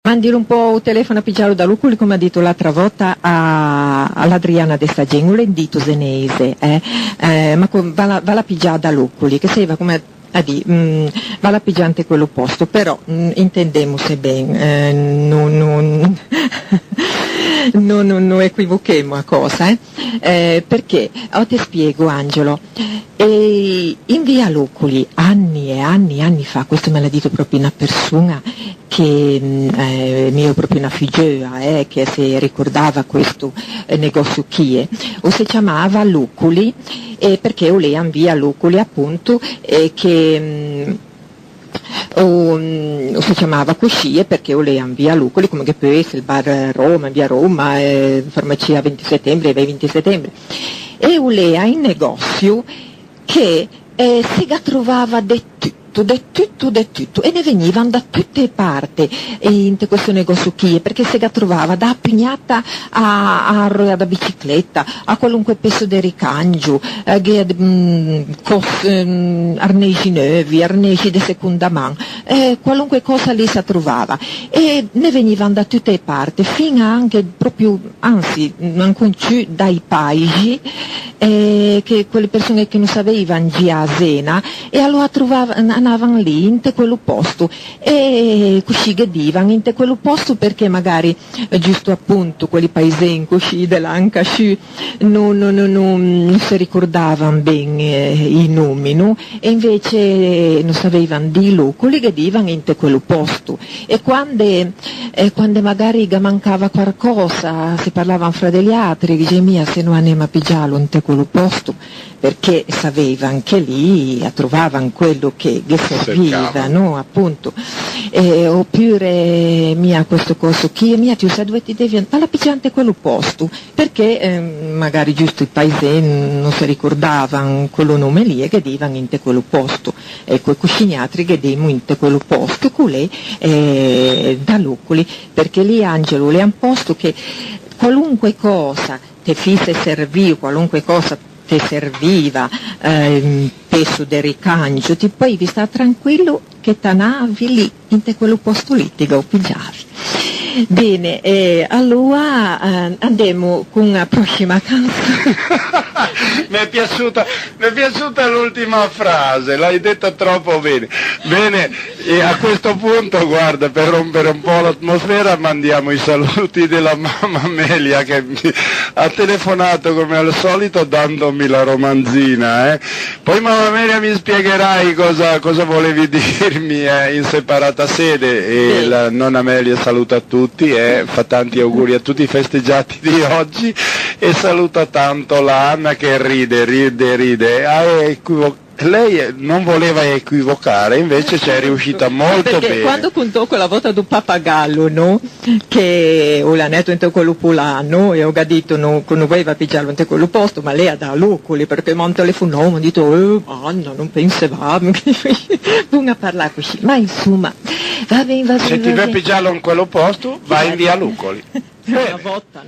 Mandare un po' il telefono a pigiare da Luculi, come ha detto l'altra volta all'Adriana de Stagien, un rendito senese, ma va la pigiare da Luculi, che se va come a dire, va la pigiante quello posto, però intendemo se ben, non equivochiamo a cosa, perché, ti spiego Angelo, in via Luculi, anni e anni fa, questo me l'ha detto proprio una persona che mio proprio una figliola, che si ricordava questo negozio Chie, o si chiamava Luculi, perché olean via Luculi appunto, che o si chiamava così perché olean via Luculi, come che poi essere il bar Roma, via Roma, farmacia 20 settembre, 20 settembre, e olea in negozio che si trovava di tutto, e ne venivano da tutte le parti in questo negozio qui, perché si trovava da pignata a roia da bicicletta, a qualunque peso di ricambio, arnesi nuovi, arnesi di seconda mano, qualunque cosa lì si trovava, e ne venivano da tutte le parti, fino anche proprio, anzi, ancora più dai paesi, che quelle persone che non sapevano già a Zena, e allora andavano lì in quello posto e così godivano in quello posto, perché magari giusto appunto quelli paesini così dell'anca non si ricordavano bene i nomi, no? E invece non sapevano di Luculi, godivano in quello posto, e quando magari mancava qualcosa si parlavano fra degli altri, dice mia se non andiamo a pigiarlo in quello posto, perché sapevano che lì trovavano quello che serviva, no? Appunto, oppure mia questo coso chi mia tu sai dove ti devi andare alla pigiante quello posto, perché magari giusto i paesini non si ricordavano quello nome lì e che divano in quello posto, e quei cusciniatri che demo in quello posto con lei da Luculi, perché lì Angelo le han posto che qualunque cosa te fisse serviva, qualunque cosa ti serviva, peso del ricambio, ti poi vi sta tranquillo che t'anavi lì in quello posto lì ti go pigiavi. Bene, allora andiamo con la prossima canzone. Mi è piaciuta l'ultima frase, l'hai detta troppo bene. Bene, e a questo punto, guarda, per rompere un po' l'atmosfera mandiamo i saluti della mamma Amelia, che mi ha telefonato come al solito dandomi la romanzina. Poi mamma Amelia mi spiegherai cosa volevi dirmi in separata sede, e la nonna Amelia saluta tutti, fa tanti auguri a tutti i festeggiati di oggi, e saluta tanto la Anna che ride. Lei non voleva equivocare, invece ci è riuscita molto perché bene. Quando contò quella volta del pappagallo, no? Che ho l'anetto in quello pulano, e ho detto non voleva pigiarlo in quello posto, ma lei ha da Luculi, perché mi hanno telefonato, mi ha detto Anna, non pensavamo, non a parlare così, ma insomma, va bene. Se ti vuoi pigiarlo in quello posto, vai in via Luculi. Una volta.